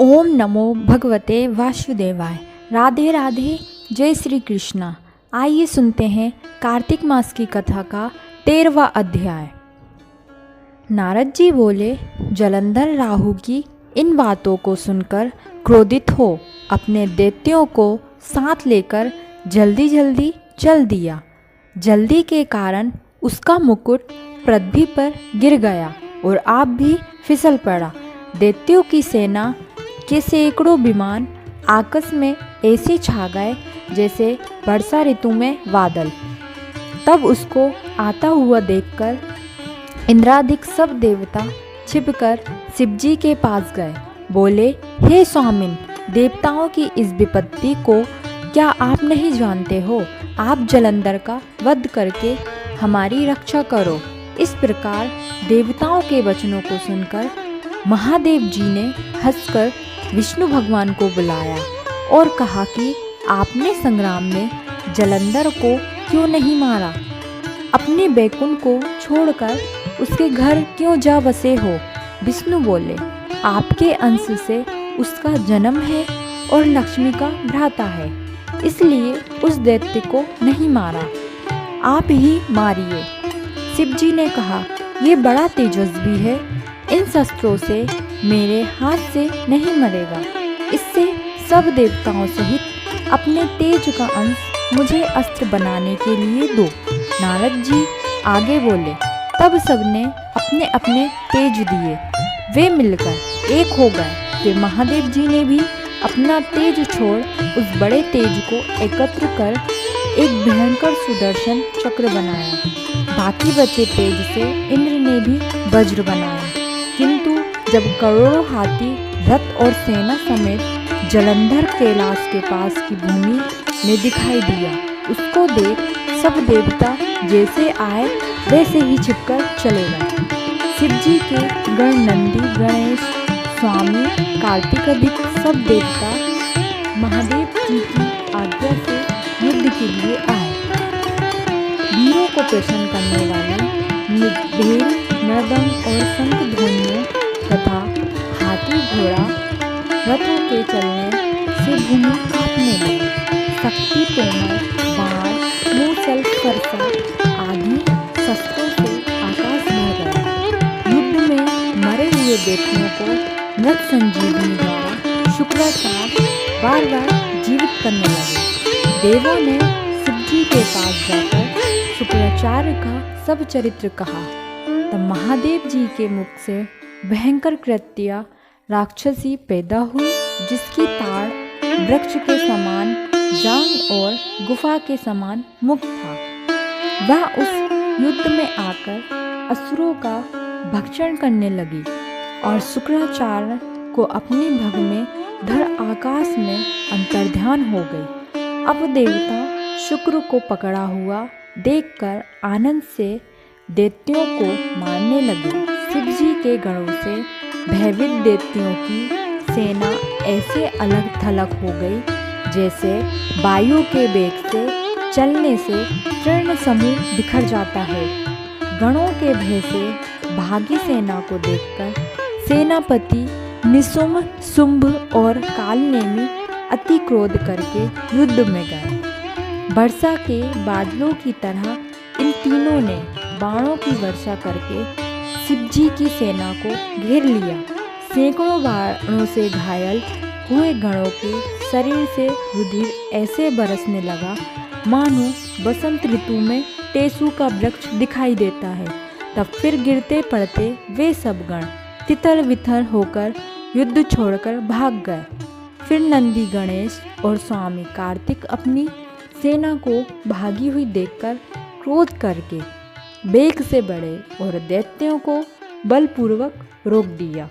ओम नमो भगवते वासुदेवाय। राधे राधे, जय श्री कृष्णा। आइए सुनते हैं कार्तिक मास की कथा का 13वां अध्याय। नारद जी बोले, जलंधर राहु की इन बातों को सुनकर क्रोधित हो अपने दैत्यों को साथ लेकर जल्दी जल्दी चल दिया। जल्दी के कारण उसका मुकुट पृथ्वी पर गिर गया और आप भी फिसल पड़ा। दैत्यों की सेना के सैकड़ों विमान आकाश में ऐसे छा गए जैसे वर्षा ऋतु में बादल। तब उसको आता हुआ देखकर इंद्रादिक सब देवता छिपकर शिवजी के पास गए। बोले, हे स्वामिन, देवताओं की इस विपत्ति को क्या आप नहीं जानते हो? आप जलंधर का वध करके हमारी रक्षा करो। इस प्रकार देवताओं के वचनों को सुनकर महादेव जी ने हंसकर विष्णु भगवान को बुलाया और कहा कि आपने संग्राम में जलंधर को क्यों नहीं मारा? अपने बैकुंठ को छोड़कर उसके घर क्यों जा बसे हो? विष्णु बोले, आपके अंश से उसका जन्म है और लक्ष्मी का भ्राता है, इसलिए उस दैत्य को नहीं मारा, आप ही मारिए। शिवजी ने कहा, ये बड़ा तेजस्वी है, इन शस्त्रों से मेरे हाथ से नहीं मरेगा। इससे सब देवताओं सहित अपने तेज का अंश मुझे अस्त्र बनाने के लिए दो। नारद जी आगे बोले। तब सबने अपने अपने तेज दिए, वे मिलकर एक हो गए। फिर महादेव जी ने भी अपना तेज छोड़ उस बड़े तेज को एकत्र कर एक भयंकर सुदर्शन चक्र बनाया। बाकी बचे तेज से इंद्र ने भी वज्र बनाया। किंतु जब करोड़ों हाथी रथ और सेना समेत जलंधर कैलाश के पास की भूमि में दिखाई दिया, उसको देख सब देवता जैसे आए वैसे ही छिपकर चले गए। शिवजी के गण नंदी, गणेश, स्वामी, कार्तिक आदि सब देवता महादेव जी की आज्ञा से युद्ध के लिए आए। वीरों को प्रसन्न करने वाले भेल, मृदंग और शंख ध्वनियों तथा हाथी घोड़ा रथों के चलने से भूमि कांपने लगी। शक्ति तोमर, बाण, मूसल, फरसा आदि शस्त्रों से आकाश भर गया। युद्ध में मरे हुए दैत्यों को मृत संजीवनी द्वारा शुक्राचार्य बार बार जीवित करने लगे। देवों ने शिवजी के पास जाकर शुक्राचार्य का सब चरित्र कहा। तब महादेव जी के मुख से भयंकर कृत्या राक्षसी पैदा हुई, जिसकी ताड़ वृक्ष के समान जांग और गुफा के समान मुख था। वह उस युद्ध में आकर असुरों का भक्षण करने लगी और शुक्राचार्य को अपनी भग में धर आकाश में अंतर्ध्यान हो गई। अब देवता शुक्र को पकड़ा हुआ देखकर आनंद से दैत्यों को मारने लगे। शिवजी के गणों से भयभीत दैत्यों की सेना ऐसे अलग थलग हो गई जैसे वायु के वेग से चलने से तृण समूह बिखर जाता है। गणों के भय से भागी सेना को देखकर सेनापति निशुम्भ, शुंभ और कालनेमी अति क्रोध करके युद्ध में गए। वर्षा के बादलों की तरह इन तीनों ने बाणों की वर्षा करके शिवजी की सेना को घेर लिया। सैकड़ों बाणों से घायल हुए गणों के शरीर से रुधिर ऐसे बरसने लगा मानो बसंत ऋतु में टेसू का वृक्ष दिखाई देता है। तब फिर गिरते पड़ते वे सब गण तितर बितर होकर युद्ध छोड़कर भाग गए। फिर नंदी, गणेश और स्वामी कार्तिक अपनी सेना को भागी हुई देखकर क्रोध करके वेग से बढ़े और दैत्यों को बलपूर्वक रोक दिया।